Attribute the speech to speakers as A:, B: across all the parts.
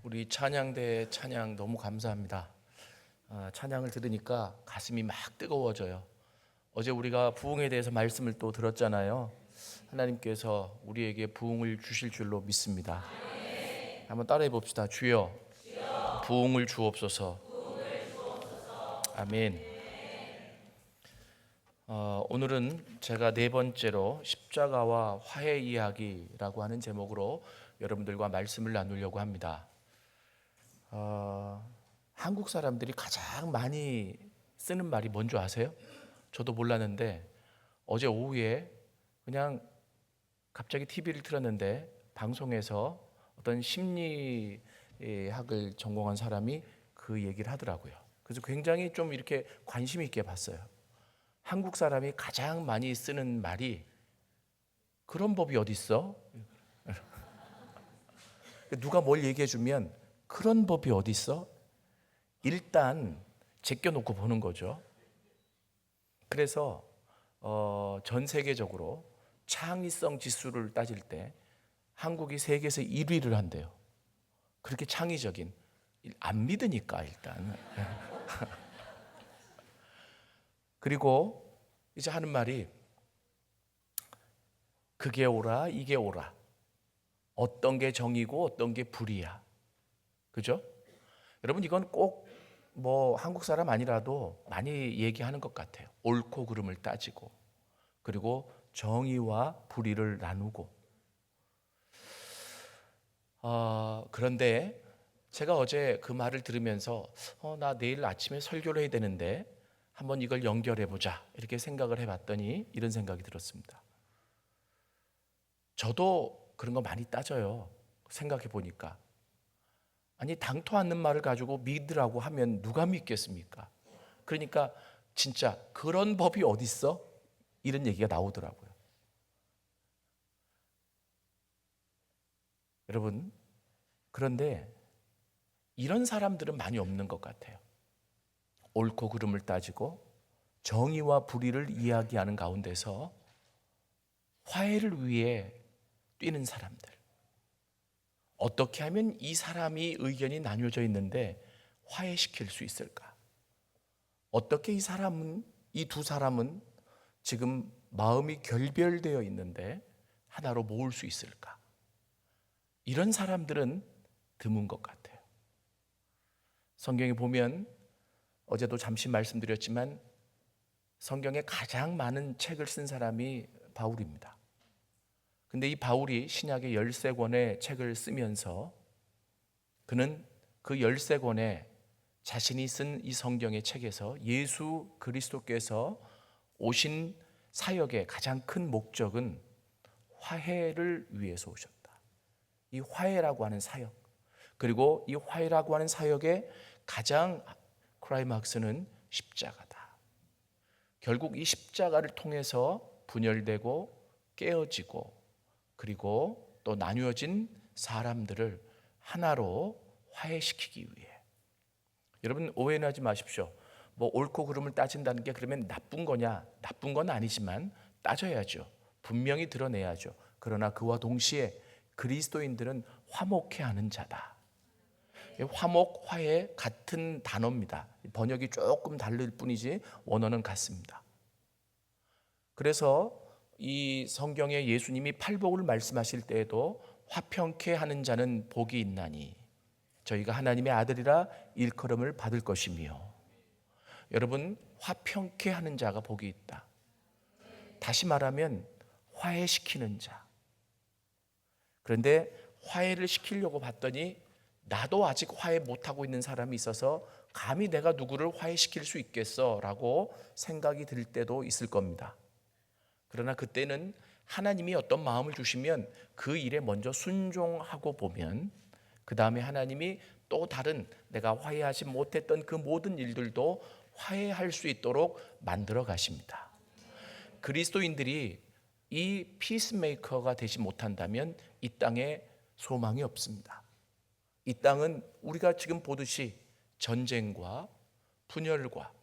A: 우리 찬양대 찬양 너무 감사합니다. 찬양을 들으니까 가슴이 막 뜨거워져요. 어제 우리가 부흥에 대해서 말씀을 또 들었잖아요. 하나님께서 우리에게 부흥을 주실 줄로 믿습니다. 한번 따라해 봅시다. 주여, 부흥을 주옵소서. 아멘. 오늘은 제가 네 번째로 십자가와 화해 이야기라고 하는 제목으로 여러분들과 말씀을 나누려고 합니다. 한국 사람들이 가장 많이 쓰는 말이 뭔지 아세요? 저도 몰랐는데 어제 오후에 그냥 갑자기 TV를 틀었는데 방송에서 어떤 심리학을 전공한 사람이 그 얘기를 하더라고요. 그래서 굉장히 좀 이렇게 관심 있게 봤어요. 한국 사람이 가장 많이 쓰는 말이 그런 법이 어디 있어? 누가 뭘 얘기해 주면 그런 법이 어디 있어? 일단 제껴놓고 보는 거죠. 그래서 전 세계적으로 창의성 지수를 따질 때 한국이 세계에서 1위를 한대요. 그렇게 창의적인, 안 믿으니까 일단. 그리고 이제 하는 말이 그게 옳아 이게 옳아, 어떤 게 정이고 어떤 게 불이야. 그죠? 여러분, 이건 꼭 뭐 한국 사람 아니라도 많이 얘기하는 것 같아요. 옳고 그름을 따지고, 그리고 정의와 불의를 나누고. 그런데 제가 어제 그 말을 들으면서 나 내일 아침에 설교를 해야 되는데 한번 이걸 연결해 보자 이렇게 생각을 해봤더니 이런 생각이 들었습니다. 저도 그런 거 많이 따져요. 생각해 보니까, 아니 당토 않는 말을 가지고 믿으라고 하면 누가 믿겠습니까? 그러니까 진짜 그런 법이 어디 있어? 이런 얘기가 나오더라고요. 여러분, 그런데 이런 사람들은 많이 없는 것 같아요. 옳고 그름을 따지고 정의와 불의를 이야기하는 가운데서 화해를 위해 뛰는 사람들. 어떻게 하면 이 사람이 의견이 나뉘어져 있는데 화해시킬 수 있을까? 어떻게 이 두 사람은 지금 마음이 결별되어 있는데 하나로 모을 수 있을까? 이런 사람들은 드문 것 같아요. 성경에 보면 어제도 잠시 말씀드렸지만 성경에 가장 많은 책을 쓴 사람이 바울입니다. 근데 이 바울이 신약의 13권의 책을 쓰면서 그는 그 13권의 자신이 쓴 이 성경의 책에서 예수 그리스도께서 오신 사역의 가장 큰 목적은 화해를 위해서 오셨다. 이 화해라고 하는 사역, 그리고 이 화해라고 하는 사역의 가장 크라이막스는 십자가다. 결국 이 십자가를 통해서 분열되고 깨어지고 그리고 또 나뉘어진 사람들을 하나로 화해시키기 위해. 여러분, 오해는 하지 마십시오. 뭐 옳고 그름을 따진다는 게 그러면 나쁜 거냐? 나쁜 건 아니지만 따져야죠. 분명히 드러내야죠. 그러나 그와 동시에 그리스도인들은 화목해 하는 자다. 화목, 화해 같은 단어입니다. 번역이 조금 다를 뿐이지 원어는 같습니다. 그래서 이 성경에 예수님이 팔복을 말씀하실 때에도 화평케 하는 자는 복이 있나니 저희가 하나님의 아들이라 일컬음을 받을 것이며. 여러분, 화평케 하는 자가 복이 있다. 다시 말하면 화해시키는 자. 그런데 화해를 시키려고 봤더니 나도 아직 화해 못하고 있는 사람이 있어서 감히 내가 누구를 화해시킬 수 있겠어 라고 생각이 들 때도 있을 겁니다. 그러나 그때는 하나님이 어떤 마음을 주시면 그 일에 먼저 순종하고 보면 그 다음에 하나님이 또 다른 내가 화해하지 못했던 그 모든 일들도 화해할 수 있도록 만들어 가십니다. 그리스도인들이 이 피스메이커가 되지 못한다면 이 땅에 소망이 없습니다. 이 땅은 우리가 지금 보듯이 전쟁과 분열과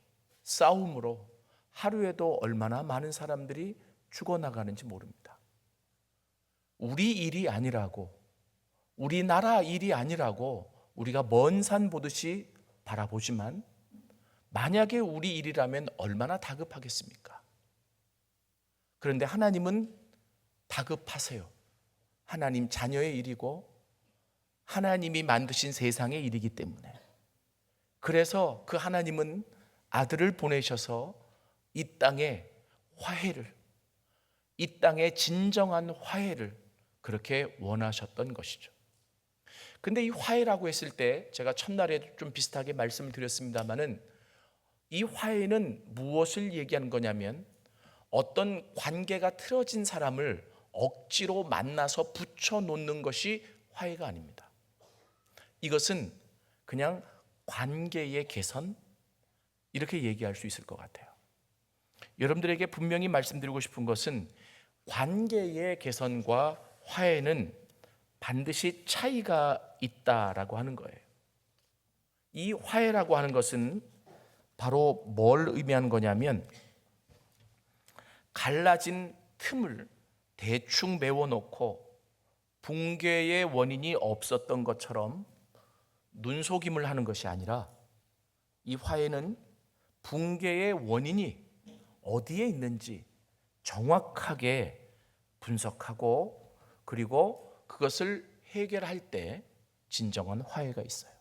A: 싸움으로 하루에도 얼마나 많은 사람들이 죽어나가는지 모릅니다. 우리 일이 아니라고, 우리나라 일이 아니라고 우리가 먼 산 보듯이 바라보지만 만약에 우리 일이라면 얼마나 다급하겠습니까? 그런데 하나님은 다급하세요. 하나님 자녀의 일이고 하나님이 만드신 세상의 일이기 때문에. 그래서 그 하나님은 아들을 보내셔서 이 땅에 화해를, 이 땅에 진정한 화해를 그렇게 원하셨던 것이죠. 근데 이 화해라고 했을 때 제가 첫날에 좀 비슷하게 말씀을 드렸습니다마는 이 화해는 무엇을 얘기하는 거냐면 어떤 관계가 틀어진 사람을 억지로 만나서 붙여놓는 것이 화해가 아닙니다. 이것은 그냥 관계의 개선, 이렇게 얘기할 수 있을 것 같아요. 여러분들에게 분명히 말씀드리고 싶은 것은 관계의 개선과 화해는 반드시 차이가 있다라고 하는 거예요. 이 화해라고 하는 것은 바로 뭘 의미하는 거냐면 갈라진 틈을 대충 메워놓고 붕괴의 원인이 없었던 것처럼 눈속임을 하는 것이 아니라 이 화해는 붕괴의 원인이 어디에 있는지 정확하게 분석하고 그리고 그것을 해결할 때 진정한 화해가 있어요.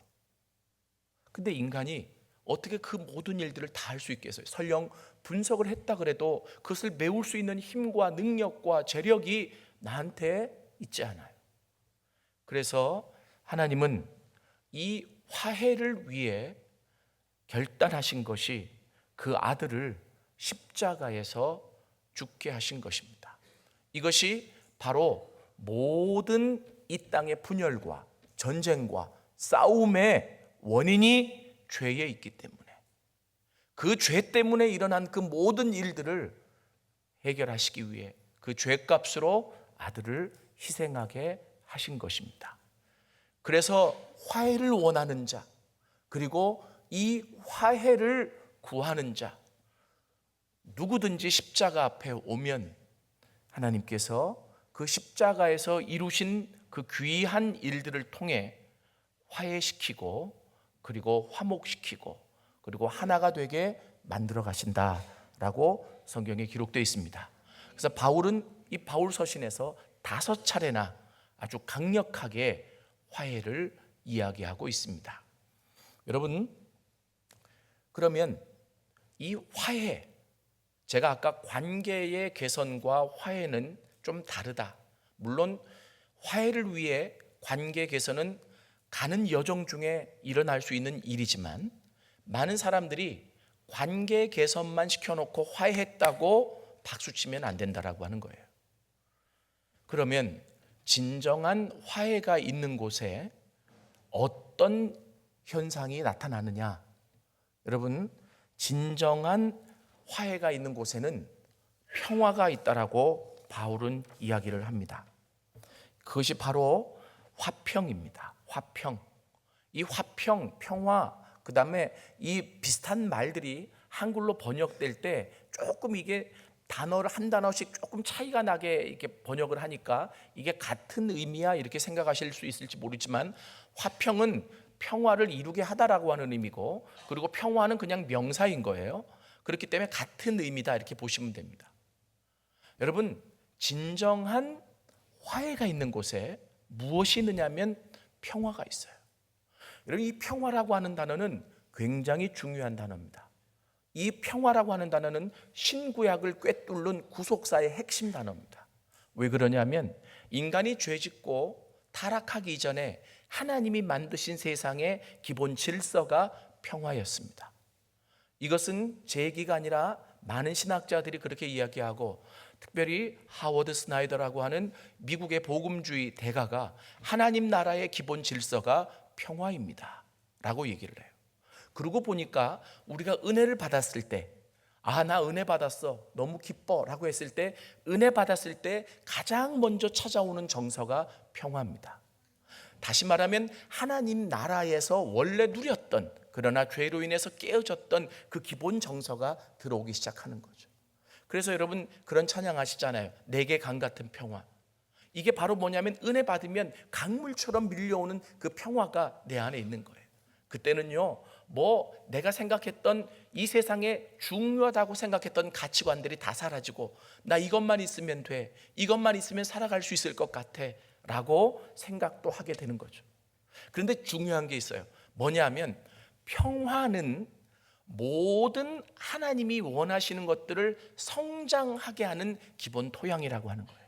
A: 근데 인간이 어떻게 그 모든 일들을 다 할 수 있겠어요? 설령 분석을 했다 그래도 그것을 메울 수 있는 힘과 능력과 재력이 나한테 있지 않아요. 그래서 하나님은 이 화해를 위해 결단하신 것이 그 아들을 십자가에서 죽게 하신 것입니다. 이것이 바로 모든 이 땅의 분열과 전쟁과 싸움의 원인이 죄에 있기 때문에 그 죄 때문에 일어난 그 모든 일들을 해결하시기 위해 그 죄값으로 아들을 희생하게 하신 것입니다. 그래서 화해를 원하는 자, 그리고 이 화해를 구하는 자, 누구든지 십자가 앞에 오면 하나님께서 그 십자가에서 이루신 그 귀한 일들을 통해 화해시키고 그리고 화목시키고 그리고 하나가 되게 만들어 가신다라고 성경에 기록되어 있습니다. 그래서 바울은 이 바울 서신에서 5차례나 아주 강력하게 화해를 이야기하고 있습니다. 여러분, 그러면 이 화해, 제가 아까 관계의 개선과 화해는 좀 다르다. 물론 화해를 위해 관계 개선은 가는 여정 중에 일어날 수 있는 일이지만 많은 사람들이 관계 개선만 시켜놓고 화해했다고 박수치면 안 된다라고 하는 거예요. 그러면 진정한 화해가 있는 곳에 어떤 현상이 나타나느냐? 여러분, 진정한 화해가 있는 곳에는 평화가 있다라고 바울은 이야기를 합니다. 그것이 바로 화평입니다. 화평. 이 화평, 평화, 그 다음에 이 비슷한 말들이 한글로 번역될 때 조금 이게 단어를 한 단어씩 조금 차이가 나게 이렇게 번역을 하니까 이게 같은 의미야 이렇게 생각하실 수 있을지 모르지만 화평은 평화를 이루게 하다라고 하는 의미고 그리고 평화는 그냥 명사인 거예요. 그렇기 때문에 같은 의미다 이렇게 보시면 됩니다. 여러분, 진정한 화해가 있는 곳에 무엇이 있느냐면 평화가 있어요. 여러분, 이 평화라고 하는 단어는 굉장히 중요한 단어입니다. 이 평화라고 하는 단어는 신구약을 꿰뚫는 구속사의 핵심 단어입니다. 왜 그러냐면 인간이 죄짓고 타락하기 이전에 하나님이 만드신 세상의 기본 질서가 평화였습니다. 이것은 제 얘기가 아니라 많은 신학자들이 그렇게 이야기하고 특별히 하워드 스나이더라고 하는 미국의 복음주의 대가가 하나님 나라의 기본 질서가 평화입니다 라고 얘기를 해요. 그러고 보니까 우리가 은혜를 받았을 때 나 은혜 받았어 너무 기뻐 라고 했을 때 은혜 받았을 때 가장 먼저 찾아오는 정서가 평화입니다. 다시 말하면 하나님 나라에서 원래 누렸던 그러나 죄로 인해서 깨어졌던 그 기본 정서가 들어오기 시작하는 거죠. 그래서 여러분 그런 찬양 하시잖아요. 내게 강 같은 평화. 이게 바로 뭐냐면 은혜 받으면 강물처럼 밀려오는 그 평화가 내 안에 있는 거예요. 그때는요, 뭐 내가 생각했던 이 세상에 중요하다고 생각했던 가치관들이 다 사라지고 나 이것만 있으면 돼, 이것만 있으면 살아갈 수 있을 것 같아 라고 생각도 하게 되는 거죠. 그런데 중요한 게 있어요. 뭐냐면 평화는 모든 하나님이 원하시는 것들을 성장하게 하는 기본 토양이라고 하는 거예요.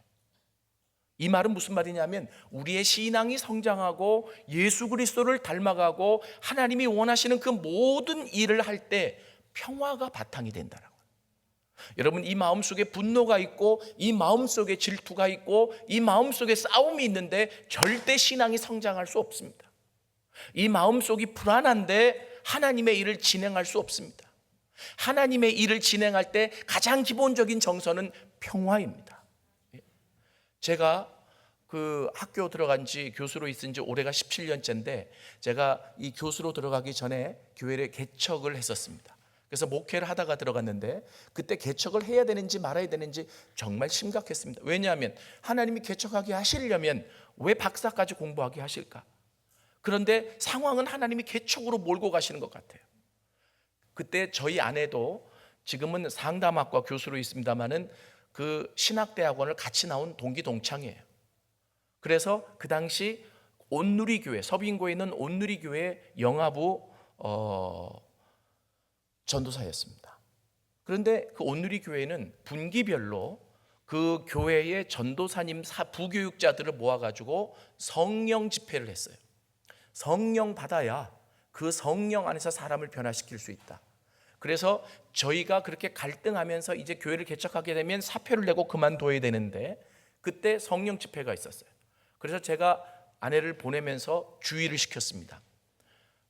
A: 이 말은 무슨 말이냐면 우리의 신앙이 성장하고 예수 그리스도를 닮아가고 하나님이 원하시는 그 모든 일을 할 때 평화가 바탕이 된다라고. 여러분, 이 마음속에 분노가 있고 이 마음속에 질투가 있고 이 마음속에 싸움이 있는데 절대 신앙이 성장할 수 없습니다. 이 마음속이 불안한데 하나님의 일을 진행할 수 없습니다. 하나님의 일을 진행할 때 가장 기본적인 정서는 평화입니다. 제가 그 학교 들어간 지 교수로 있은 지 올해가 17년째인데 제가 이 교수로 들어가기 전에 교회를 개척을 했었습니다. 그래서 목회를 하다가 들어갔는데 그때 개척을 해야 되는지 말아야 되는지 정말 심각했습니다. 왜냐하면 하나님이 개척하게 하시려면 왜 박사까지 공부하게 하실까? 그런데 상황은 하나님이 개척으로 몰고 가시는 것 같아요. 그때 저희 아내도 지금은 상담학과 교수로 있습니다마는 그 신학대학원을 같이 나온 동기 동창이에요. 그래서 그 당시 온누리교회, 서빙고에 있는 온누리교회 영화부 전도사였습니다. 그런데 그 온누리교회는 분기별로 그 교회의 전도사님 부교육자들을 모아가지고 성령 집회를 했어요. 성령 받아야 그 성령 안에서 사람을 변화시킬 수 있다. 그래서 저희가 그렇게 갈등하면서 이제 교회를 개척하게 되면 사표를 내고 그만둬야 되는데 그때 성령 집회가 있었어요. 그래서 제가 아내를 보내면서 주의를 시켰습니다.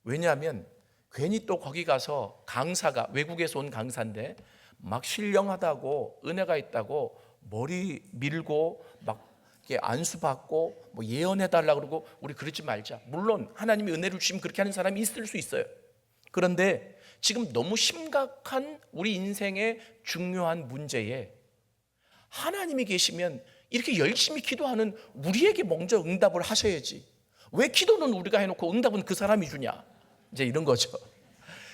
A: 왜냐하면 괜히 또 거기 가서 강사가 외국에서 온 강사인데 막 신령하다고 은혜가 있다고 머리 밀고 막 이렇게 안수받고 뭐 예언해달라고 그러고 우리 그러지 말자. 물론 하나님이 은혜를 주시면 그렇게 하는 사람이 있을 수 있어요. 그런데 지금 너무 심각한 우리 인생의 중요한 문제에 하나님이 계시면 이렇게 열심히 기도하는 우리에게 먼저 응답을 하셔야지. 왜 기도는 우리가 해놓고 응답은 그 사람이 주냐? 이제 이런 거죠.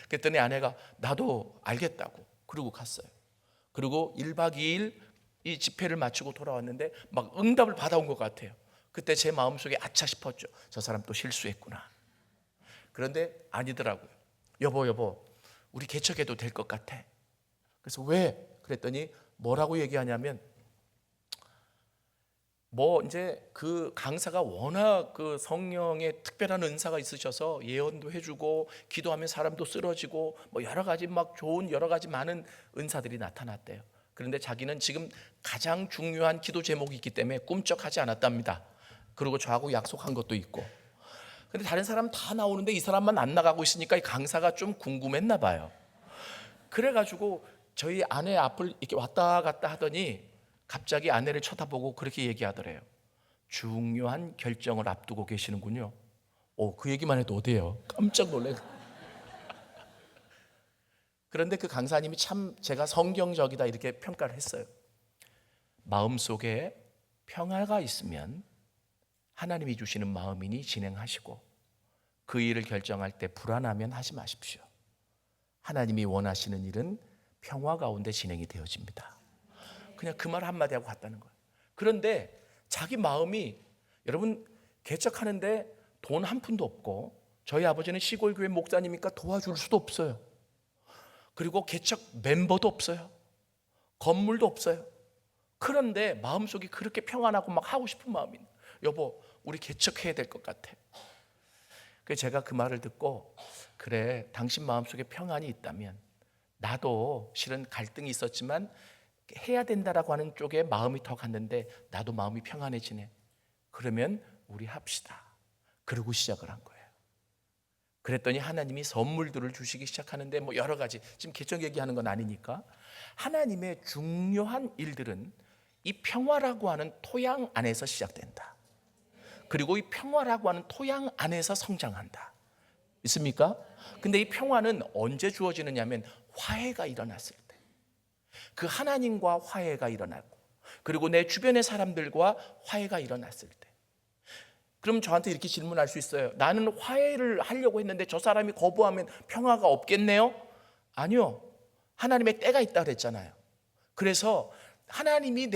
A: 그랬더니 아내가 나도 알겠다고 그러고 갔어요. 그리고 1박 2일 이 집회를 마치고 돌아왔는데 막 응답을 받아온 것 같아요. 그때 제 마음속에 아차 싶었죠. 저 사람 또 실수했구나. 그런데 아니더라고요. 여보 우리 개척해도 될 것 같아. 그래서 왜? 그랬더니 뭐라고 얘기하냐면 뭐 이제 그 강사가 워낙 그 성령의 특별한 은사가 있으셔서 예언도 해주고 기도하면 사람도 쓰러지고 뭐 여러 가지 막 좋은 여러 가지 많은 은사들이 나타났대요. 그런데 자기는 지금 가장 중요한 기도 제목이 있기 때문에 꿈쩍하지 않았답니다. 그리고 저하고 약속한 것도 있고. 근데 다른 사람 다 나오는데 이 사람만 안 나가고 있으니까 이 강사가 좀 궁금했나 봐요. 그래가지고 저희 아내 앞을 이렇게 왔다 갔다 하더니 갑자기 아내를 쳐다보고 그렇게 얘기하더래요. 중요한 결정을 앞두고 계시는군요. 그 얘기만 해도 어때요? 깜짝 놀래고. 그런데 그 강사님이 참 제가 성경적이다 이렇게 평가를 했어요. 마음속에 평화가 있으면 하나님이 주시는 마음이니 진행하시고 그 일을 결정할 때 불안하면 하지 마십시오. 하나님이 원하시는 일은 평화 가운데 진행이 되어집니다. 그냥 그 말 한마디 하고 갔다는 거예요. 그런데 자기 마음이 여러분 개척하는데 돈 한 푼도 없고 저희 아버지는 시골 교회 목사님이니까 도와줄 수도 없어요. 그리고 개척 멤버도 없어요. 건물도 없어요. 그런데 마음속이 그렇게 평안하고 막 하고 싶은 마음이 여보 우리 개척해야 될 것 같아. 그래서 제가 그 말을 듣고 그래 당신 마음속에 평안이 있다면 나도 실은 갈등이 있었지만 해야 된다라고 하는 쪽에 마음이 더 갔는데 나도 마음이 평안해지네. 그러면 우리 합시다. 그러고 시작을 한 거예요. 그랬더니 하나님이 선물들을 주시기 시작하는데 뭐 여러 가지 지금 개척 얘기하는 건 아니니까 하나님의 중요한 일들은 이 평화라고 하는 토양 안에서 시작된다. 그리고 이 평화라고 하는 토양 안에서 성장한다. 있습니까? 근데 이 평화는 언제 주어지느냐면 화해가 일어났을 때. 그 하나님과 화해가 일어나고 그리고 내 주변의 사람들과 화해가 일어났을 때, 그럼 저한테 이렇게 질문할 수 있어요. 나는 화해를 하려고 했는데 저 사람이 거부하면 평화가 없겠네요? 아니요. 하나님의 때가 있다 그랬잖아요. 그래서 하나님이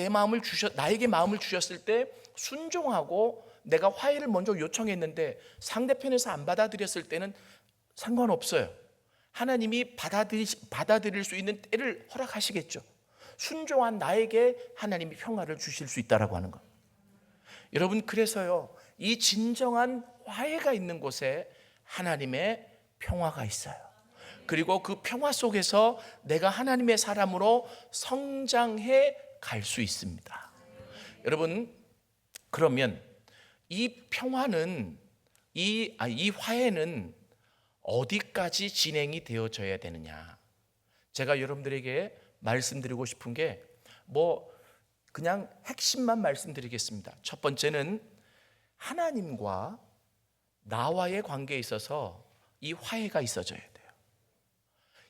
A: 나에게 마음을 주셨을 때 순종하고 내가 화해를 먼저 요청했는데 상대편에서 안 받아들였을 때는 상관없어요. 하나님이 받아들일 수 있는 때를 허락하시겠죠. 순종한 나에게 하나님이 평화를 주실 수 있다라고 하는 것. 여러분, 그래서요, 이 진정한 화해가 있는 곳에 하나님의 평화가 있어요. 그리고 그 평화 속에서 내가 하나님의 사람으로 성장해 갈 수 있습니다. 여러분, 그러면 이 평화는 이 화해는 어디까지 진행이 되어져야 되느냐? 제가 여러분들에게 말씀드리고 싶은 게 그냥 핵심만 말씀드리겠습니다. 첫 번째는 하나님과 나와의 관계에 있어서 이 화해가 있어져야 돼요.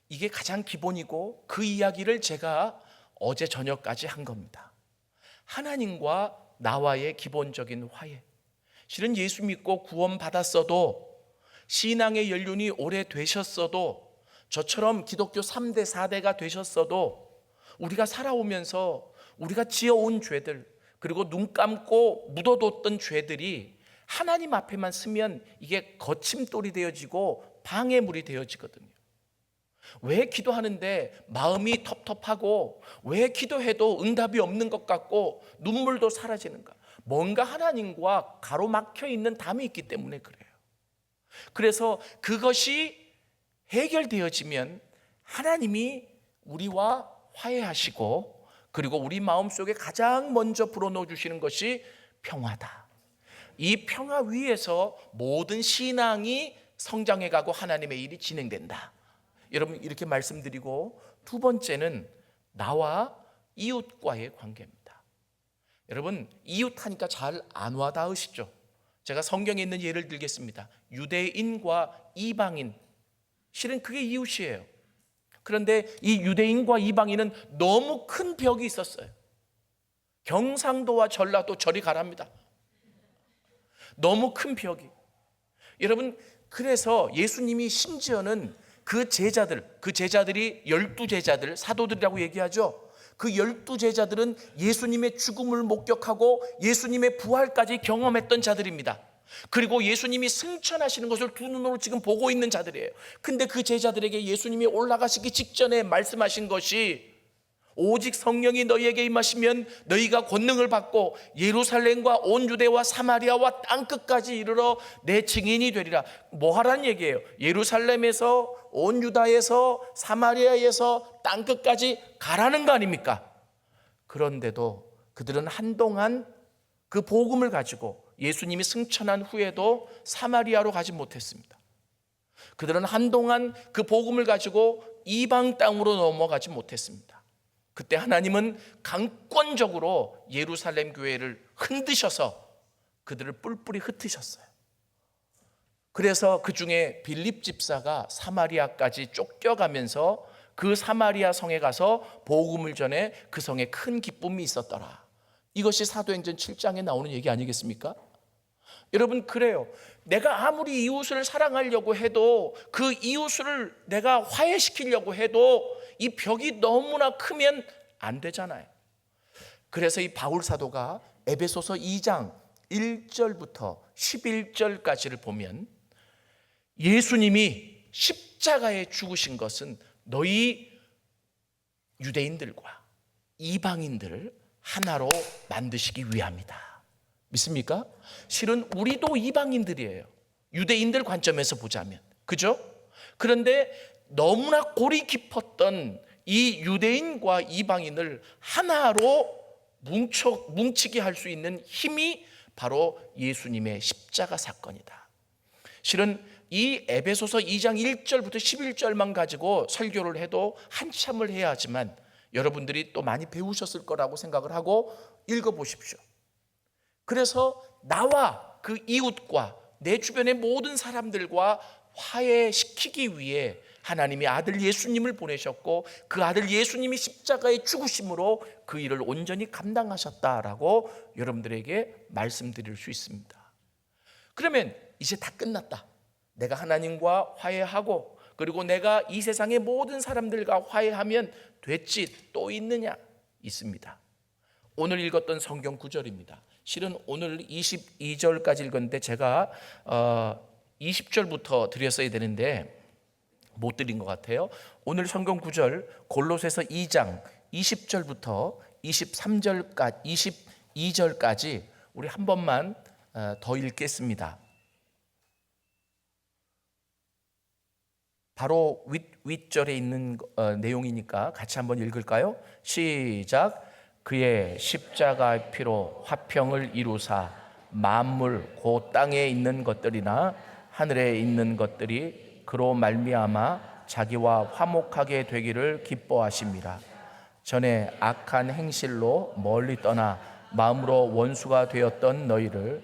A: 이게 가장 기본이고 그 이야기를 제가 어제 저녁까지 한 겁니다. 하나님과 나와의 기본적인 화해. 실은 예수 믿고 구원받았어도, 신앙의 연륜이 오래되셨어도, 저처럼 기독교 3대 4대가 되셨어도 우리가 살아오면서 우리가 지어온 죄들, 그리고 눈 감고 묻어뒀던 죄들이 하나님 앞에만 서면 이게 거침돌이 되어지고 방해물이 되어지거든요. 왜 기도하는데 마음이 텁텁하고, 왜 기도해도 응답이 없는 것 같고 눈물도 사라지는가? 뭔가 하나님과 가로막혀 있는 담이 있기 때문에 그래요. 그래서 그것이 해결되어지면 하나님이 우리와 화해하시고, 그리고 우리 마음속에 가장 먼저 불어넣어 주시는 것이 평화다. 이 평화 위에서 모든 신앙이 성장해가고 하나님의 일이 진행된다. 여러분, 이렇게 말씀드리고, 두 번째는 나와 이웃과의 관계입니다. 여러분, 이웃하니까 잘 안 와닿으시죠? 제가 성경에 있는 예를 들겠습니다. 유대인과 이방인, 실은 그게 이웃이에요. 그런데 이 유대인과 이방인은 너무 큰 벽이 있었어요. 경상도와 전라도 저리 가랍니다. 너무 큰 벽이. 여러분, 그래서 예수님이 심지어는 그 제자들이 12제자들, 사도들이라고 얘기하죠. 그 12제자들은 예수님의 죽음을 목격하고 예수님의 부활까지 경험했던 자들입니다. 그리고 예수님이 승천하시는 것을 두 눈으로 지금 보고 있는 자들이에요. 근데 그 제자들에게 예수님이 올라가시기 직전에 말씀하신 것이, 오직 성령이 너희에게 임하시면 너희가 권능을 받고 예루살렘과 온 유대와 사마리아와 땅끝까지 이르러 내 증인이 되리라. 뭐 하라는 얘기예요? 예루살렘에서, 온 유다에서, 사마리아에서 땅끝까지 가라는 거 아닙니까? 그런데도 그들은 한동안 그 복음을 가지고 예수님이 승천한 후에도 사마리아로 가지 못했습니다. 그들은 한동안 그 복음을 가지고 이방 땅으로 넘어가지 못했습니다. 그때 하나님은 강권적으로 예루살렘 교회를 흔드셔서 그들을 뿔뿔이 흩으셨어요. 그래서 그 중에 빌립 집사가 사마리아까지 쫓겨가면서 그 사마리아 성에 가서 복음을 전해 그 성에 큰 기쁨이 있었더라. 이것이 사도행전 7장에 나오는 얘기 아니겠습니까? 여러분, 그래요. 내가 아무리 이웃을 사랑하려고 해도, 그 이웃을 내가 화해시키려고 해도 이 벽이 너무나 크면 안 되잖아요. 그래서 이 바울 사도가 에베소서 2장 1절부터 11절까지를 보면, 예수님이 십자가에 죽으신 것은 너희 유대인들과 이방인들을 하나로 만드시기 위함이다. 믿습니까? 실은 우리도 이방인들이에요. 유대인들 관점에서 보자면. 그죠? 그런데 너무나 골이 깊었던 이 유대인과 이방인을 하나로 뭉치게 할 수 있는 힘이 바로 예수님의 십자가 사건이다. 실은 이 에베소서 2장 1절부터 11절만 가지고 설교를 해도 한참을 해야 하지만 여러분들이 또 많이 배우셨을 거라고 생각을 하고 읽어보십시오. 그래서 나와 그 이웃과 내 주변의 모든 사람들과 화해시키기 위해 하나님이 아들 예수님을 보내셨고 그 아들 예수님이 십자가의 죽으심으로 그 일을 온전히 감당하셨다라고 여러분들에게 말씀드릴 수 있습니다. 그러면 이제 다 끝났다. 내가 하나님과 화해하고 그리고 내가 이 세상의 모든 사람들과 화해하면 됐지, 또 있느냐? 있습니다. 오늘 읽었던 성경 구절입니다. 실은 오늘 22절까지 읽었는데 제가 20절부터 드렸어야 되는데 못 드린 것 같아요. 오늘 성경 구절 골로새서 2장 20절부터 23절까지 22절까지 우리 한 번만 더 읽겠습니다. 바로 윗절에 있는 내용이니까 같이 한번 읽을까요? 시작. 그의 십자가의 피로 화평을 이루사 만물 곧 땅에 있는 것들이나 하늘에 있는 것들이 그로 말미암아 자기와 화목하게 되기를 기뻐하심이라. 전에 악한 행실로 멀리 떠나 마음으로 원수가 되었던 너희를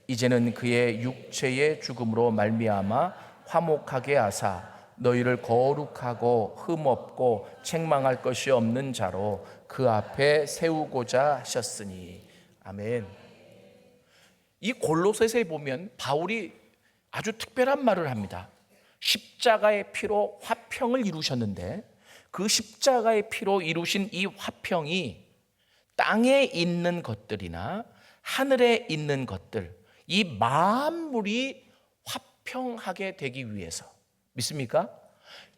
A: 이제는 그의 육체의 죽음으로 말미암아 화목하게 하사 너희를 거룩하고 흠없고 책망할 것이 없는 자로 그 앞에 세우고자 하셨으니. 아멘. 이 골로새서에 보면 바울이 아주 특별한 말을 합니다. 십자가의 피로 화평을 이루셨는데 그 십자가의 피로 이루신 이 화평이 땅에 있는 것들이나 하늘에 있는 것들, 이 만물이 화평하게 되기 위해서. 믿습니까?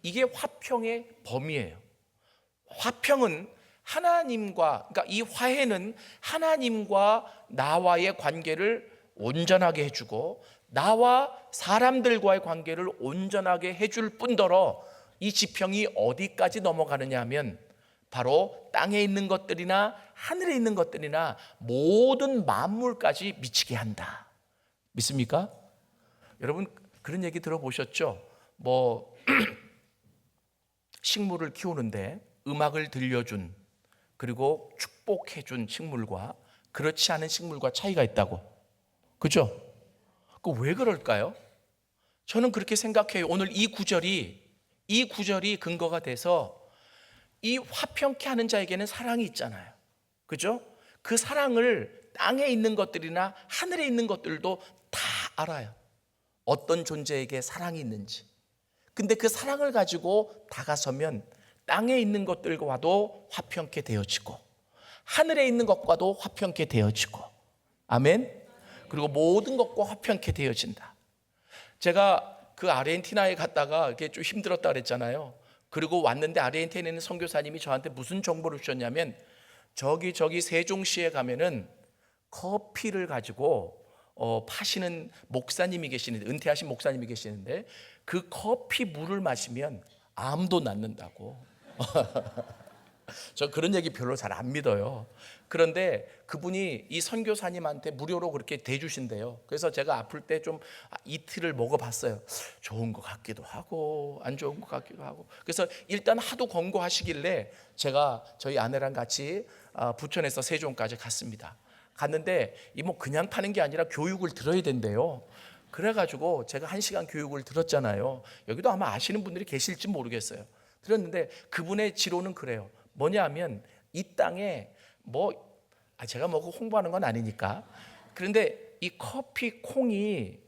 A: 이게 화평의 범위예요. 화평은 하나님과, 그러니까 이 화해는 하나님과 나와의 관계를 온전하게 해주고 나와 사람들과의 관계를 온전하게 해줄 뿐더러 이 지평이 어디까지 넘어가느냐 하면 바로 땅에 있는 것들이나 하늘에 있는 것들이나 모든 만물까지 미치게 한다. 믿습니까? 여러분 그런 얘기 들어보셨죠? 식물을 키우는데 음악을 들려준 그리고 축복해준 식물과 그렇지 않은 식물과 차이가 있다고. 그죠? 그 왜 그럴까요? 저는 그렇게 생각해요. 오늘 이 구절이 근거가 돼서 이 화평케 하는 자에게는 사랑이 있잖아요. 그죠? 그 사랑을 땅에 있는 것들이나 하늘에 있는 것들도 다 알아요. 어떤 존재에게 사랑이 있는지. 근데 그 사랑을 가지고 다가서면 땅에 있는 것들과도 화평케 되어지고 하늘에 있는 것과도 화평케 되어지고. 아멘. 그리고 모든 것과 화평케 되어진다. 제가 그 아르헨티나에 갔다가 이렇게 좀 힘들었다 그랬잖아요. 그리고 왔는데 아르헨티나에 있는 선교사님이 저한테 무슨 정보를 주셨냐면 저기 세종시에 가면은 커피를 가지고 파시는 목사님이 계시는데, 은퇴하신 목사님이 계시는데 그 커피 물을 마시면 암도 낫는다고. 저 그런 얘기 별로 잘 안 믿어요. 그런데 그분이 이 선교사님한테 무료로 그렇게 대주신대요. 그래서 제가 아플 때 좀 이틀을 먹어봤어요. 좋은 것 같기도 하고 안 좋은 것 같기도 하고. 그래서 일단 하도 권고하시길래 제가 저희 아내랑 같이 부천에서 세종까지 갔습니다. 갔는데 그냥 파는 게 아니라 교육을 들어야 된대요. 그래가지고 제가 1시간 교육을 들었잖아요. 여기도 아마 아시는 분들이 계실지 모르겠어요. 들었는데 그분의 지론은 그래요. 뭐냐 하면 이 땅에 제가 홍보하는 건 아니니까. 그런데 이 커피콩이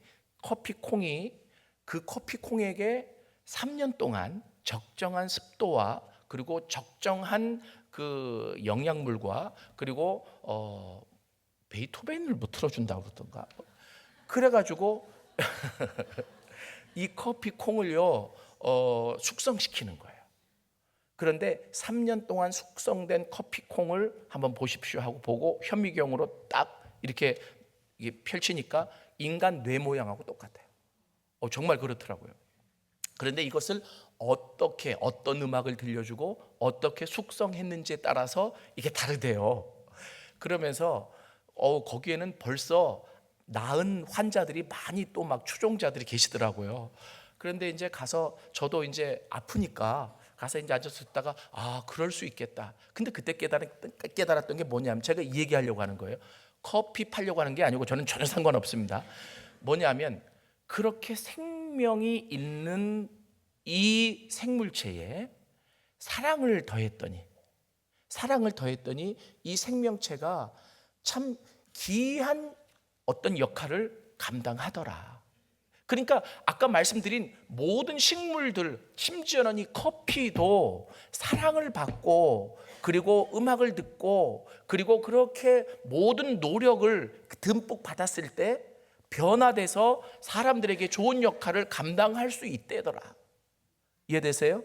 A: 그 커피콩에게 3년 동안 적정한 습도와 그리고 적정한 그 영양물과 그리고 베이토벤을 틀어준다고 그러던가. 그래가지고 이 커피콩을요 숙성시키는 거예요. 그런데 3년 동안 숙성된 커피콩을 한번 보십시오 하고 보고 현미경으로 딱 이렇게 펼치니까 인간 뇌 모양하고 똑같아요. 정말 그렇더라고요. 그런데 이것을 어떤 음악을 들려주고 어떻게 숙성했는지에 따라서 이게 다르대요. 그러면서 거기에는 벌써 나은 환자들이 많이 또 추종자들이 계시더라고요. 그런데 이제 가서 저도 이제 아프니까 가서 이제 앉아서 듣다가 그럴 수 있겠다. 근데 그때 깨달았던 게 뭐냐면 제가 이 얘기하려고 하는 거예요. 커피 팔려고 하는 게 아니고 저는 전혀 상관없습니다. 뭐냐면 그렇게 생명이 있는 이 생물체에 사랑을 더했더니 이 생명체가 참 귀한 어떤 역할을 감당하더라. 그러니까 아까 말씀드린 모든 식물들, 심지어는 이 커피도 사랑을 받고, 그리고 음악을 듣고, 그리고 그렇게 모든 노력을 듬뿍 받았을 때 변화돼서 사람들에게 좋은 역할을 감당할 수 있대더라. 이해되세요?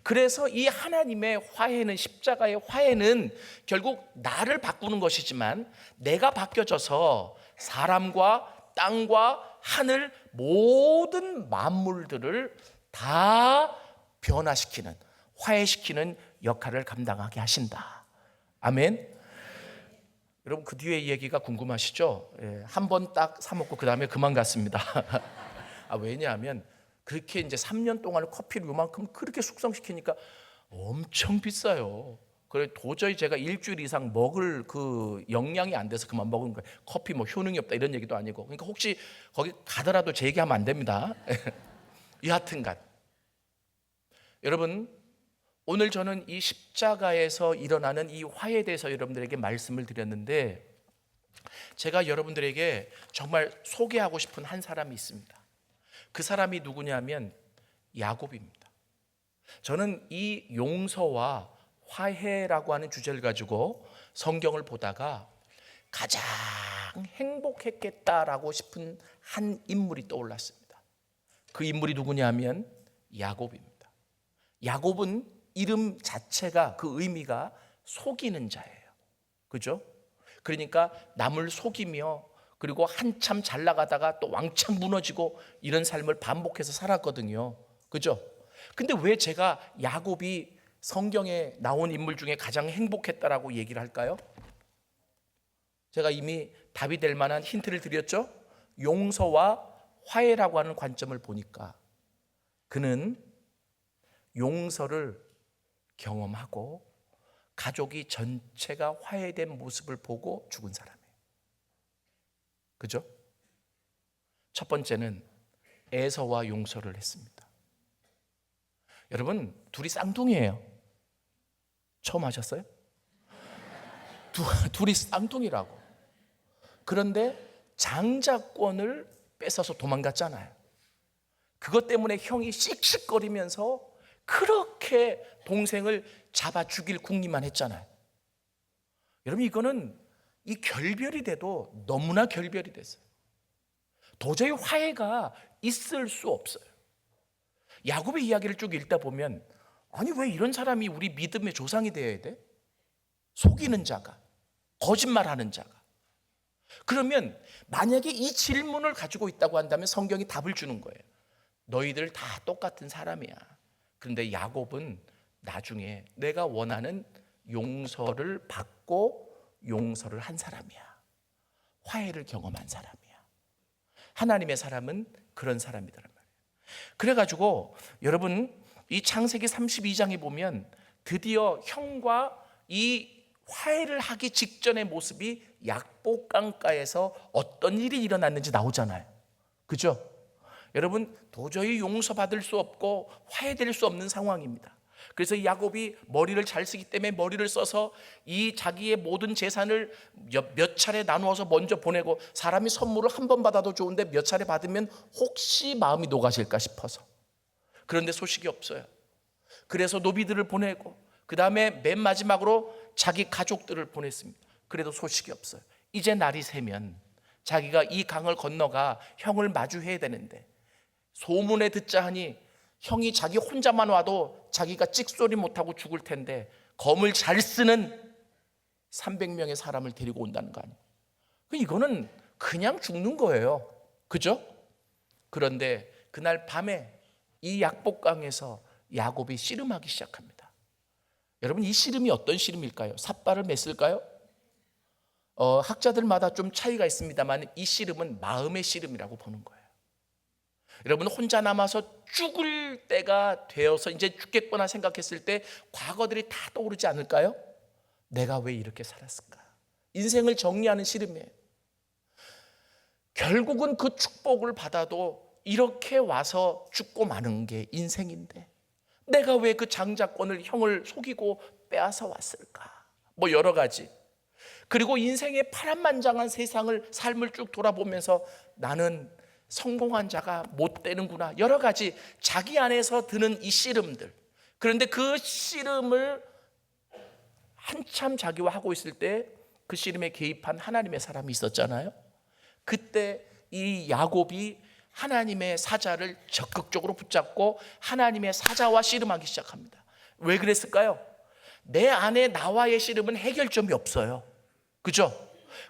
A: 그래서 이 하나님의 화해는, 십자가의 화해는 결국 나를 바꾸는 것이지만, 내가 바뀌어져서 사람과 땅과 하늘 모든 만물들을 다 변화시키는, 화해시키는 역할을 감당하게 하신다. 아멘. 여러분, 그 뒤에 얘기가 궁금하시죠? 한 번 딱 사먹고 그 다음에 그만 갔습니다. 왜냐하면 그렇게 이제 3년 동안 커피를 요만큼 그렇게 숙성시키니까 엄청 비싸요. 그래 도저히 제가 일주일 이상 먹을 그 영양이 안 돼서 그만 먹은 거예요. 커피 뭐 효능이 없다 이런 얘기도 아니고. 그러니까 혹시 거기 가더라도 제 얘기하면 안 됩니다. 여하튼간 여러분, 오늘 저는 이 십자가에서 일어나는 이 화해에 대해서 여러분들에게 말씀을 드렸는데, 제가 여러분들에게 정말 소개하고 싶은 한 사람이 있습니다. 그 사람이 누구냐면 야곱입니다. 저는 이 용서와 화해라고 하는 주제를 가지고 성경을 보다가 가장 행복했겠다라고 싶은 한 인물이 떠올랐습니다. 그 인물이 누구냐면 야곱입니다. 야곱은 이름 자체가, 그 의미가 속이는 자예요. 그죠? 그러니까 남을 속이며, 그리고 한참 잘 나가다가 또 왕창 무너지고 이런 삶을 반복해서 살았거든요. 그죠? 근데 왜 제가 야곱이 성경에 나온 인물 중에 가장 행복했다라고 얘기를 할까요? 제가 이미 답이 될 만한 힌트를 드렸죠? 용서와 화해라고 하는 관점을 보니까 그는 용서를 경험하고 가족이 전체가 화해된 모습을 보고 죽은 사람이에요. 그죠? 첫 번째는 에서와 용서를 했습니다. 여러분, 둘이 쌍둥이에요. 처음 하셨어요? 둘이 쌍둥이라고. 그런데 장자권을 뺏어서 도망갔잖아요. 그것 때문에 형이 씩씩거리면서 그렇게 동생을 잡아 죽일 궁리만 했잖아요. 여러분, 이거는 이 결별이 돼도 너무나 결별이 됐어요. 도저히 화해가 있을 수 없어요. 야곱의 이야기를 쭉 읽다 보면, 아니 왜 이런 사람이 우리 믿음의 조상이 되어야 돼? 속이는 자가, 거짓말하는 자가. 그러면 만약에 이 질문을 가지고 있다고 한다면 성경이 답을 주는 거예요. 너희들 다 똑같은 사람이야. 그런데 야곱은 나중에 내가 원하는 용서를 받고 용서를 한 사람이야. 화해를 경험한 사람이야. 하나님의 사람은 그런 사람이더란 말이에요. 그래가지고 여러분, 이 창세기 32장에 보면 드디어 형과 이 화해를 하기 직전의 모습이 약복강가에서 어떤 일이 일어났는지 나오잖아요. 그죠? 여러분, 도저히 용서받을 수 없고 화해될 수 없는 상황입니다. 그래서 야곱이 머리를 잘 쓰기 때문에 머리를 써서 이 자기의 모든 재산을 몇 차례 나누어서 먼저 보내고, 사람이 선물을 한 번 받아도 좋은데 몇 차례 받으면 혹시 마음이 녹아질까 싶어서. 그런데 소식이 없어요. 그래서 노비들을 보내고, 그 다음에 맨 마지막으로 자기 가족들을 보냈습니다. 그래도 소식이 없어요. 이제 날이 새면 자기가 이 강을 건너가 형을 마주해야 되는데, 소문에 듣자 하니 형이 자기 혼자만 와도 자기가 찍소리 못하고 죽을 텐데 검을 잘 쓰는 300명의 사람을 데리고 온다는 거 아니에요. 이거는 그냥 죽는 거예요. 그죠? 그런데 그날 밤에 이 약복강에서 야곱이 씨름하기 시작합니다. 여러분, 이 씨름이 어떤 씨름일까요? 삿발을 맸을까요? 학자들마다 좀 차이가 있습니다만 이 씨름은 마음의 씨름이라고 보는 거예요. 여러분, 혼자 남아서 죽을 때가 되어서 이제 죽겠구나 생각했을 때 과거들이 다 떠오르지 않을까요? 내가 왜 이렇게 살았을까? 인생을 정리하는 씨름이에요. 결국은 그 축복을 받아도 이렇게 와서 죽고 마는 게 인생인데 내가 왜 그 장자권을 형을 속이고 빼앗아 왔을까? 뭐 여러 가지. 그리고 인생의 파란만장한 세상을 삶을 쭉 돌아보면서 나는 성공한 자가 못 되는구나. 여러 가지 자기 안에서 드는 이 씨름들. 그런데 그 씨름을 한참 자기와 하고 있을 때 그 씨름에 개입한 하나님의 사람이 있었잖아요. 그때 이 야곱이 하나님의 사자를 적극적으로 붙잡고 하나님의 사자와 씨름하기 시작합니다. 왜 그랬을까요? 내 안에 나와의 씨름은 해결점이 없어요. 그죠?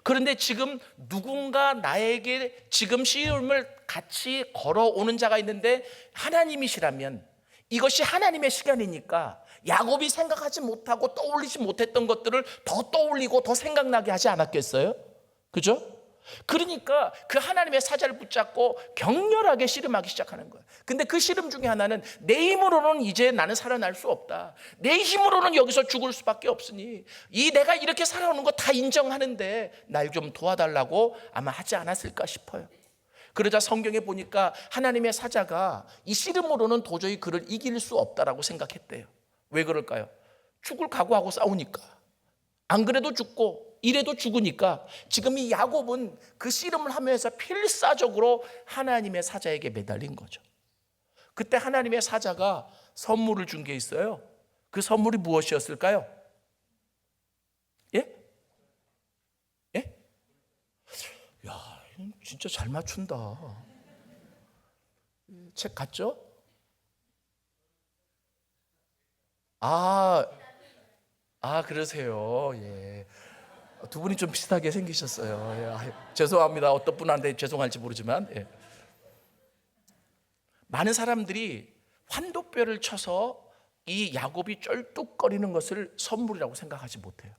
A: 그런데 지금 누군가 나에게 지금 씨름을 같이 걸어오는 자가 있는데 하나님이시라면 이것이 하나님의 시간이니까 야곱이 생각하지 못하고 떠올리지 못했던 것들을 더 떠올리고 더 생각나게 하지 않았겠어요? 그죠? 그러니까 그 하나님의 사자를 붙잡고 격렬하게 씨름하기 시작하는 거예요. 근데 그 씨름 중에 하나는 내 힘으로는 이제 나는 살아날 수 없다. 내 힘으로는 여기서 죽을 수밖에 없으니 이 내가 이렇게 살아오는 거 다 인정하는데 날 좀 도와달라고 아마 하지 않았을까 싶어요. 그러자 성경에 보니까 하나님의 사자가 이 씨름으로는 도저히 그를 이길 수 없다라고 생각했대요. 왜 그럴까요? 죽을 각오하고 싸우니까. 안 그래도 죽고 이래도 죽으니까 지금 이 야곱은 그 씨름을 하면서 필사적으로 하나님의 사자에게 매달린 거죠. 그때 하나님의 사자가 선물을 준 게 있어요. 그 선물이 무엇이었을까요? 예? 예? 야, 진짜 잘 맞춘다. 책 갔죠? 그러세요. 예. 두 분이 좀 비슷하게 생기셨어요. 예. 죄송합니다. 어떤 분한테 죄송할지 모르지만. 예. 많은 사람들이 환도뼈를 쳐서 이 야곱이 쩔뚝거리는 것을 선물이라고 생각하지 못해요.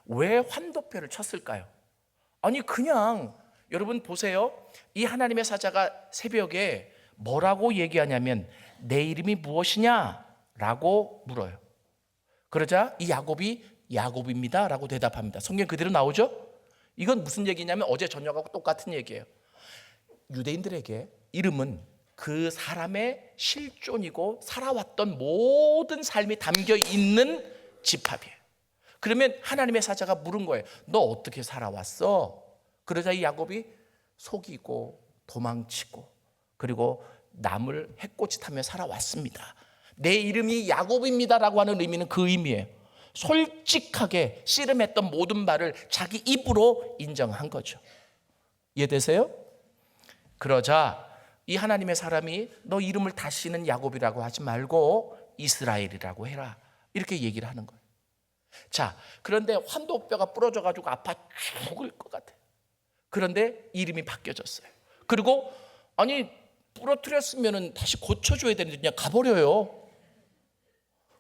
A: 왜 환도뼈를 쳤을까요? 아니 그냥 여러분 보세요. 이 하나님의 사자가 새벽에 뭐라고 얘기하냐면 내 이름이 무엇이냐? 라고 물어요. 그러자 이 야곱이 야곱입니다 라고 대답합니다. 성경 그대로 나오죠? 이건 무슨 얘기냐면 어제 저녁하고 똑같은 얘기예요. 유대인들에게 이름은 그 사람의 실존이고 살아왔던 모든 삶이 담겨 있는 집합이에요. 그러면 하나님의 사자가 물은 거예요. 너 어떻게 살아왔어? 그러자 이 야곱이 속이고 도망치고 그리고 남을 해꼬짓하며 살아왔습니다. 내 이름이 야곱입니다라고 하는 의미는 그 의미예요. 솔직하게 씨름했던 모든 말을 자기 입으로 인정한 거죠. 이해되세요? 그러자 이 하나님의 사람이 너 이름을 다시는 야곱이라고 하지 말고 이스라엘이라고 해라 이렇게 얘기를 하는 거예요. 자, 그런데 환도뼈가 부러져가지고 아파 죽을 것 같아요. 그런데 이름이 바뀌어졌어요. 그리고 아니 부러뜨렸으면 다시 고쳐줘야 되는데 그냥 가버려요.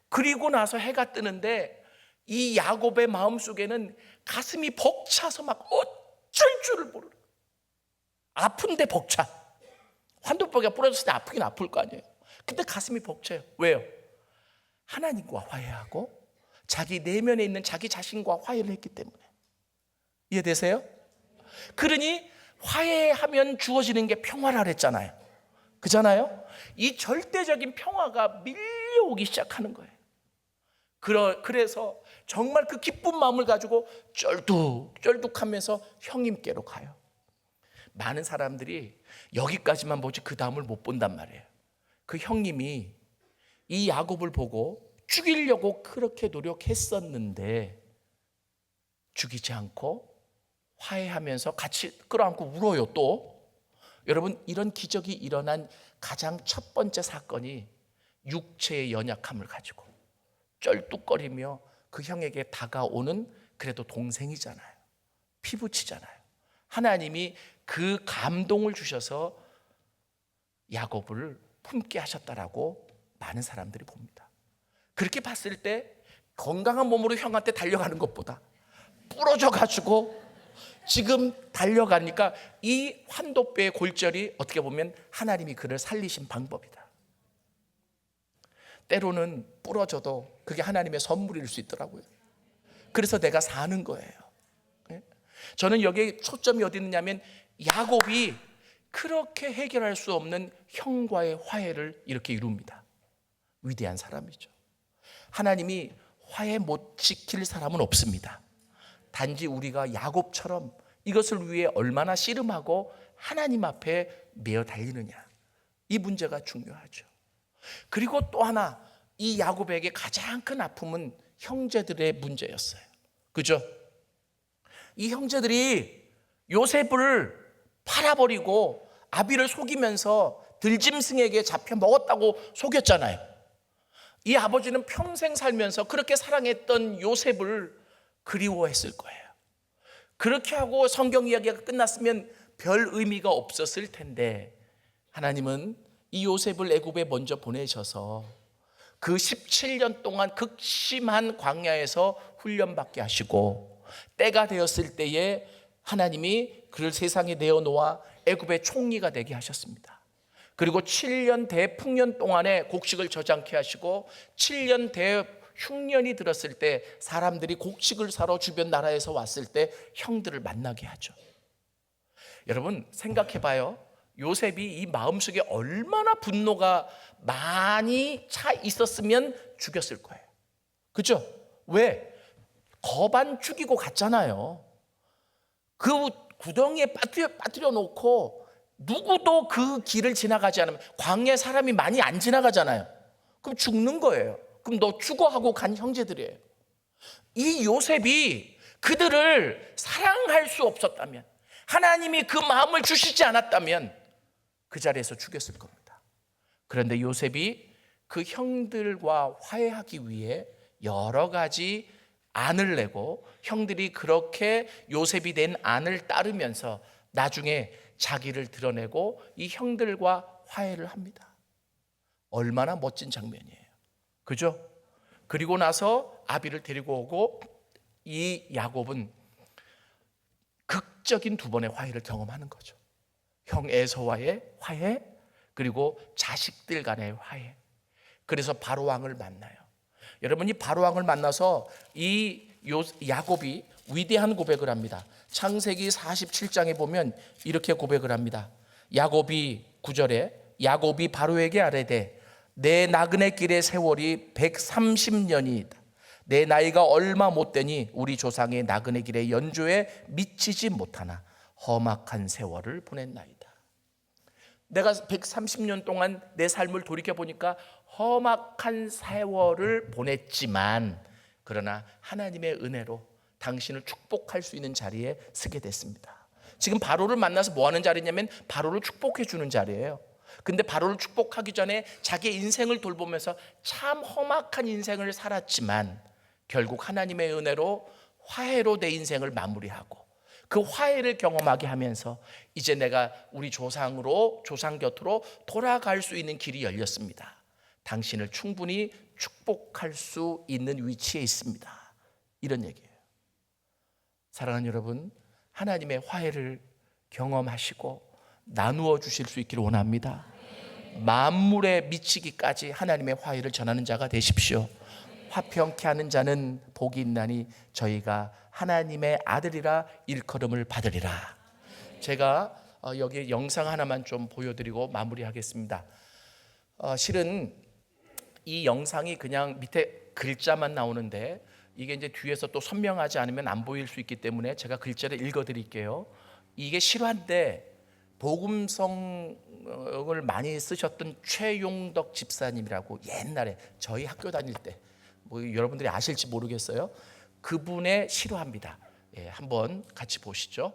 A: 그리고 나서 해가 뜨는데 이 야곱의 마음속에는 가슴이 벅차서 막 어쩔 줄을 모르는 거예요. 아픈데 벅차. 환도뼈가 부러졌을 때 아프긴 아플 거 아니에요. 근데 가슴이 벅차요. 왜요? 하나님과 화해하고 자기 내면에 있는 자기 자신과 화해를 했기 때문에. 이해되세요? 그러니 화해하면 주어지는 게 평화라 그랬잖아요. 그잖아요? 이 절대적인 평화가 밀려오기 시작하는 거예요. 그래서 정말 그 기쁜 마음을 가지고 쩔뚝쩔뚝하면서 형님께로 가요. 많은 사람들이 여기까지만 보지 그 다음을 못 본단 말이에요. 그 형님이 이 야곱을 보고 죽이려고 그렇게 노력했었는데 죽이지 않고 화해하면서 같이 끌어안고 울어요. 또 여러분 이런 기적이 일어난 가장 첫 번째 사건이 육체의 연약함을 가지고 쩔뚝거리며 그 형에게 다가오는 그래도 동생이잖아요. 피부치잖아요. 하나님이 그 감동을 주셔서 야곱을 품게 하셨다라고 많은 사람들이 봅니다. 그렇게 봤을 때 건강한 몸으로 형한테 달려가는 것보다 부러져 가지고 지금 달려가니까 이 환도뼈의 골절이 어떻게 보면 하나님이 그를 살리신 방법이다. 때로는 부러져도 그게 하나님의 선물일 수 있더라고요. 그래서 내가 사는 거예요. 저는 여기에 초점이 어디 있느냐면 야곱이 그렇게 해결할 수 없는 형과의 화해를 이렇게 이룹니다. 위대한 사람이죠. 하나님이 화해 못 지킬 사람은 없습니다. 단지 우리가 야곱처럼 이것을 위해 얼마나 씨름하고 하나님 앞에 매어 달리느냐, 이 문제가 중요하죠. 그리고 또 하나, 이 야곱에게 가장 큰 아픔은 형제들의 문제였어요. 그죠? 이 형제들이 요셉을 팔아버리고 아비를 속이면서 들짐승에게 잡혀 먹었다고 속였잖아요. 이 아버지는 평생 살면서 그렇게 사랑했던 요셉을 그리워했을 거예요. 그렇게 하고 성경 이야기가 끝났으면 별 의미가 없었을 텐데, 하나님은 이 요셉을 애굽에 먼저 보내셔서 그 17년 동안 극심한 광야에서 훈련받게 하시고, 때가 되었을 때에 하나님이 그를 세상에 내어놓아 애굽의 총리가 되게 하셨습니다. 그리고 7년 대풍년 동안에 곡식을 저장케 하시고, 7년 대흉년이 들었을 때 사람들이 곡식을 사러 주변 나라에서 왔을 때 형들을 만나게 하죠. 여러분 생각해 봐요. 요셉이 이 마음속에 얼마나 분노가 많이 차 있었으면 죽였을 거예요. 그죠? 왜? 거반 죽이고 갔잖아요. 그 구덩이에 빠뜨려 놓고 누구도 그 길을 지나가지 않으면, 광야에 사람이 많이 안 지나가잖아요. 그럼 죽는 거예요. 그럼 너 죽어 하고 간 형제들이에요. 이 요셉이 그들을 사랑할 수 없었다면, 하나님이 그 마음을 주시지 않았다면 그 자리에서 죽였을 겁니다. 그런데 요셉이 그 형들과 화해하기 위해 여러 가지 안을 내고, 형들이 그렇게 요셉이 낸 안을 따르면서 나중에 자기를 드러내고 이 형들과 화해를 합니다. 얼마나 멋진 장면이에요. 그죠? 그리고 나서 아비를 데리고 오고, 이 야곱은 극적인 두 번의 화해를 경험하는 거죠. 형 에서와의 화해, 그리고 자식들 간의 화해. 그래서 바로왕을 만나요. 여러분, 이 바로왕을 만나서 이 야곱이 위대한 고백을 합니다. 창세기 47장에 보면 이렇게 고백을 합니다. 야곱이 9절에 야곱이 바로에게 아뢰되 내 나그네 길의 세월이 130년이다. 내 나이가 얼마 못 되니 우리 조상의 나그네 길의 연조에 미치지 못하나 험악한 세월을 보냈나이다. 내가 130년 동안 내 삶을 돌이켜보니까 험악한 세월을 보냈지만, 그러나 하나님의 은혜로 당신을 축복할 수 있는 자리에 서게 됐습니다. 지금 바로를 만나서 뭐 하는 자리냐면 바로를 축복해 주는 자리예요. 근데 바로를 축복하기 전에 자기 인생을 돌보면서 참 험악한 인생을 살았지만 결국 하나님의 은혜로 화해로 내 인생을 마무리하고, 그 화해를 경험하게 하면서 이제 내가 우리 조상 곁으로 돌아갈 수 있는 길이 열렸습니다. 당신을 충분히 축복할 수 있는 위치에 있습니다. 이런 얘기예요. 사랑하는 여러분, 하나님의 화해를 경험하시고 나누어 주실 수 있기를 원합니다. 만물에 미치기까지 하나님의 화해를 전하는 자가 되십시오. 화평케 하는 자는 복이 있나니 저희가 하나님의 아들이라 일컬음을 받으리라. 제가 여기 영상 하나만 좀 보여드리고 마무리하겠습니다. 실은 이 영상이 그냥 밑에 글자만 나오는데 이게 이제 뒤에서 또 선명하지 않으면 안 보일 수 있기 때문에 제가 글자를 읽어드릴게요. 이게 실화인데 복음성을 많이 쓰셨던 최용덕 집사님이라고, 옛날에 저희 학교 다닐 때, 뭐 여러분들이 아실지 모르겠어요. 그분의 실화입니다. 한번 같이 보시죠.